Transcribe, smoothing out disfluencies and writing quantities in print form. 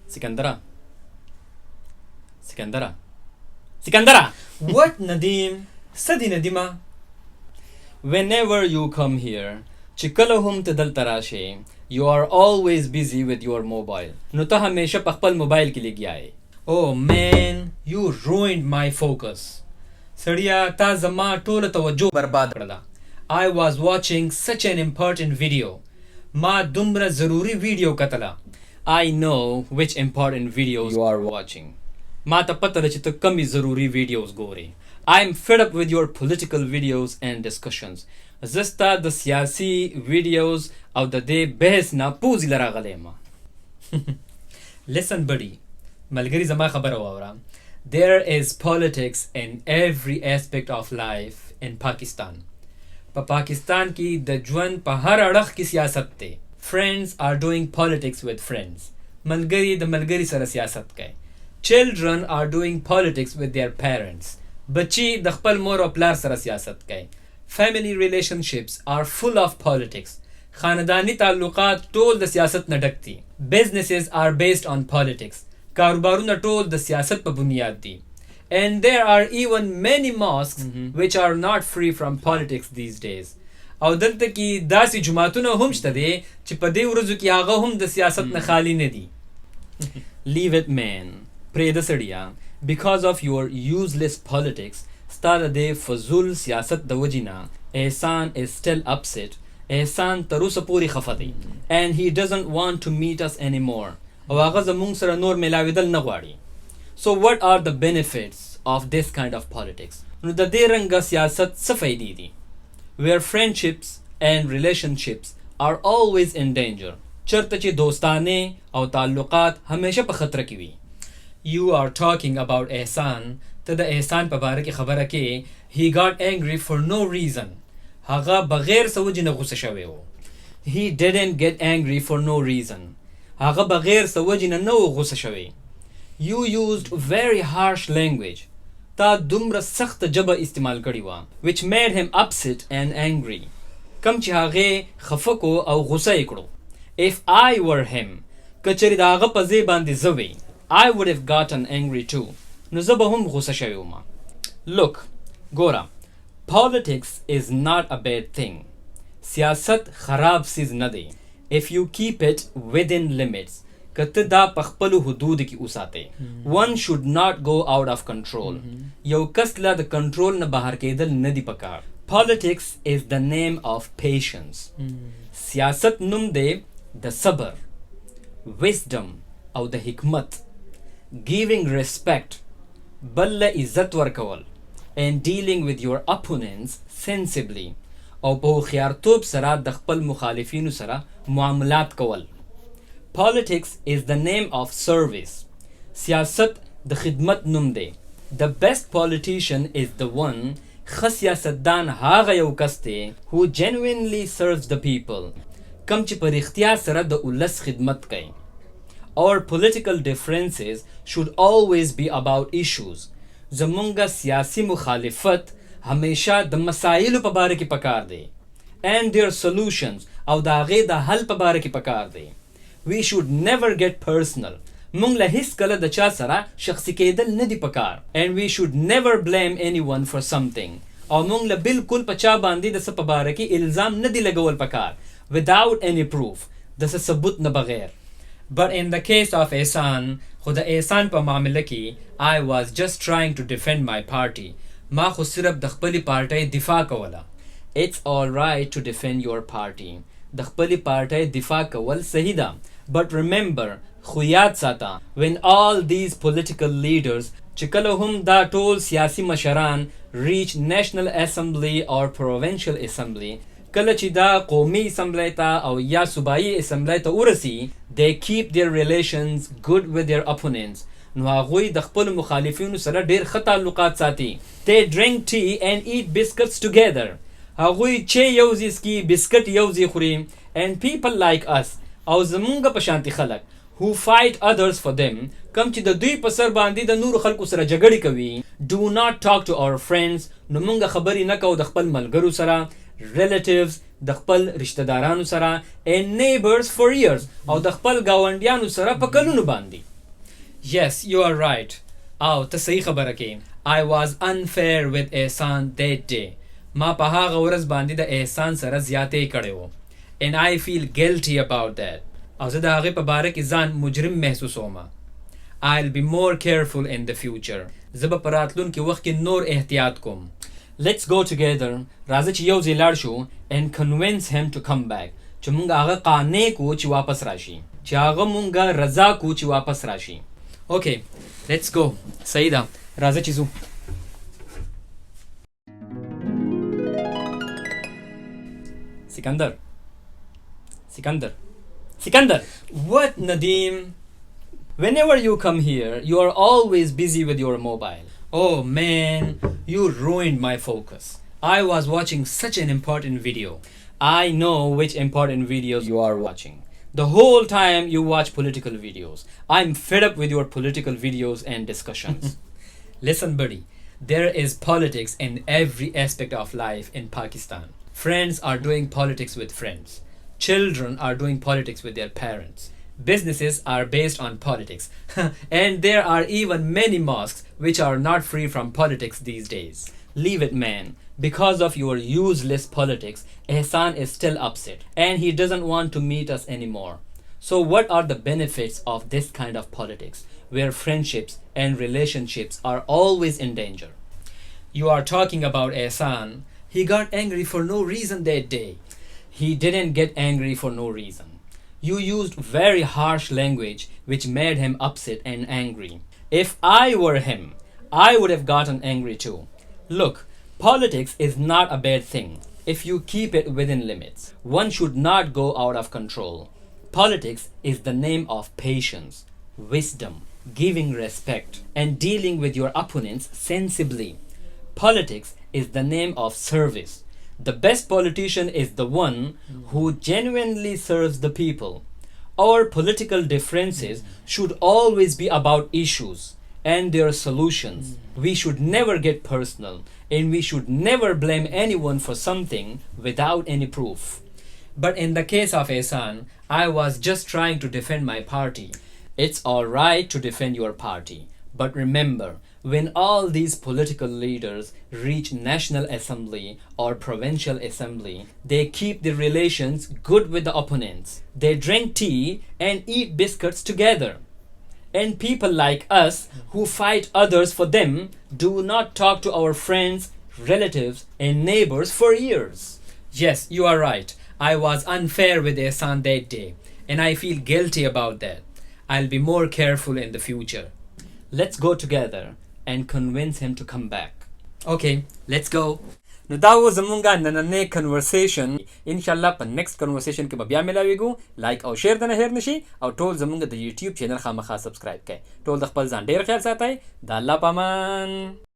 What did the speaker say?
Sikandara. Sikandara. Sikandara! What, Nadeem? Sadi Nadima. Whenever you come here, Chikalahum Tadal Tarashe, you are always busy with your mobile. Nuta hamesha pakpal mobile ke liye gaya hai. Oh man, you ruined my focus. Sadiya, ta zama tola tawajjo barbad kardala. I was watching such an important video. Ma dumra zaruri video katala. I know which important videos you are watching. Mata pata da chita kami zaruri videos gore. I'm fed up with your political videos and discussions. Zista the siyasi videos of the day behs na poozi lara galema. Listen, buddy. Malgari zama khabar awara. There is politics in every aspect of life in Pakistan. Pa Pakistan ki the jwan pa har adak ki siyasat te. Friends are doing politics with friends. Malgari the Malgari sara siyasat kai. Children are doing politics with their parents. Bachi the khpal mor aw plar sara siyasat kai. Family relationships are full of politics. Khanadani talluqat tol the siyasat na dakti. Businesses are based on politics. Karobaruna tol the siyasat pa bunyad di. And there are even many mosques which are not free from politics these days. او دلته کې داسې جماعتونه هم شته دي چې په دې ورځو کې هغه هم د سیاست نه خالی نه دي. Leave it, man. Pray the sadiya. Because of your useless politics, stada de fazul siyasat da wajina, Ehsan is still upset. Ehsan tarusa puri khafadi. And he doesn't want to meet us anymore. او هغه زمونږ سره نور ملاویدل نه غواړي. So what are the benefits of this kind of politics? نو د دې رنګه سیاست څه فائدې دي؟ Where friendships and relationships are always in danger. چرته چې دوستانه او تعلقات همیشه په خطر کې وي. You are talking about Ehsan. ته د احسان په باره کې خبره کې. He got angry for no reason. هغه بغیر څه وجې نه غوسه شوی و. He didn't get angry for no reason. هغه بغیر څه وجې نه نه و غوسه شوی. You used very harsh language. تا دومره سخت جبه استعمال کړی و which made him upset and angry. کم چې هغه خفقو او غوسه یې کړو. If I were him, کچری دا هغه په ځای باندې زوی, I would have gotten angry too. نو زه به هم غوسه شوی وم. Look, Gora, politics is not a bad thing. سیاست خراب سیز نه دی. If you keep it within limits. کته دا په خپل حدود کې اوساته. One should not go out of control. یو کس لا د کنټرول نه بهر کېدل نه دی پکار. Politics is the name of patience. سیاست نوم دی د صبر, wisdom او د حکمت, giving respect, بل عزت ورکول, and dealing with your opponents sensibly. او په خيارتوب سره د خپل مخالفینو سره معاملات کول. Politics is the name of service. سیاست د خدمت نوم دی. The best politician is the one سیاستدان هغه یو کس دی who genuinely serves the people. کم چې په رښتیا سره د ولس خدمت کوي. Our political differences should always be about issues. زمونږ سیاسی مخالفت همیشه د مسایلو په باره کې پکار دی. And their solutions او د هغې د حل په باره کې پکار دی. We should never get personal. مونږ له هیڅ کله د چا سره شخصي کېدل نه دی پکار. And we should never blame anyone for something. او مونږ له بالکل په چا باندې د څه په باره کې الزام نه دی لګول پکار. Without any proof. د څه ثبوت نه بغیر. But in the case of Ehsan, خو د احسان په معامله کې, I was just trying to defend my party. ما خو صرف د خپلې پارټۍ دفاع کوله. It's all right to defend your party. د خپلې پارټۍ دفاع کول صحیح ده. But remember, خو یاد ساته, when all these political leaders چې کله هم دا ټول سیاسي مشران reach National Assembly or Provincial Assembly, کله چې دا قومي اسمبلی ته او یا صوبایي اسمبلی ته ورسي, they keep their relations good with their opponents. نو هغوی د خپل مخالفینو سره ډیر ښه تعلقات ساتي. They drink tea and eat biscuits together. هغوی چې یو ځای سکي, بسکټ یو ځای خوري. And people like us, او زمونږ په شانتي خلک, who fight others for them, کم چې د دوی په سر باندې د نورو خلکو سره جګړې کوي, do not talk to our friends. نو مونږ خبرې نه کوو د خپل ملګرو سره, relatives, د خپل رشتہ دارانو سره, and neighbors for years, او د خپل گاونډیانو سره په کلونو باندې. Yes, you are right. او ته صحیح خبره کې. I was unfair with احسان that day. ما په هغه ورځ باندې د احسان سره زیاتې کړې وو. And I feel guilty about that. او زه د هغې په باره کې ځان مجرم محسوسوم. I'll be more careful in the future. زه به په راتلونکي وخت کې نور احتیاط کوم. Let's go together. راځه چې یو ځای لاړ شو and convince him to come back. چې مونږ هغه قانع کو چې واپس راشي. چې هغه مونږ رضا کو چې واپس راشي. Okay, let's go. صحیح ده. راځه چې ځو. Sikandar. What, Nadeem? Whenever you come here, you are always busy with your mobile. Oh man, you ruined my focus. I was watching such an important video. I know which important videos you are watching. The whole time you watch political videos. I'm fed up with your political videos and discussions. Listen, buddy, there is politics in every aspect of life in Pakistan. Friends are doing politics with friends. Children are doing politics with their parents. Businesses are based on politics. And there are even many mosques which are not free from politics these days. Leave it, man. Because of your useless politics, Ehsan is still upset and he doesn't want to meet us anymore. So what are the benefits of this kind of politics where friendships and relationships are always in danger? You are talking about Ehsan. He got angry for no reason that day. He didn't get angry for no reason. You used very harsh language which made him upset and angry. If I were him, I would have gotten angry too. Look, politics is not a bad thing if you keep it within limits. One should not go out of control. Politics is the name of patience, wisdom, giving respect, and dealing with your opponents sensibly. Politics is the name of service. The best politician is the one who genuinely serves the people. Our political differences should always be about issues and their solutions. We should never get personal, and we should never blame anyone for something without any proof. But in the case of Ehsan, I was just trying to defend my party. It's all right to defend your party, but remember, when all these political leaders reach National Assembly or Provincial Assembly, they keep the relations good with the opponents. They drink tea and eat biscuits together. And people like us who fight others for them do not talk to our friends, relatives, and neighbors for years. Yes, you are right. I was unfair with Ehsan that day, and I feel guilty about that. I'll be more careful in the future. Let's go together and convince him to come back. Okay, let's go. نو دا و زمونږه نننی کنورسیشن. انشاءالله په نیکسټ کنورسیشن کې به بیا ملاویږو. لایک او شیر د نه هیر نشي او ټول زمونږ د یوټیوب چینل خامخا سبسکرایب کړئ. ټول د خپل ځان ډیر خیال ساتئ. د الله په امان.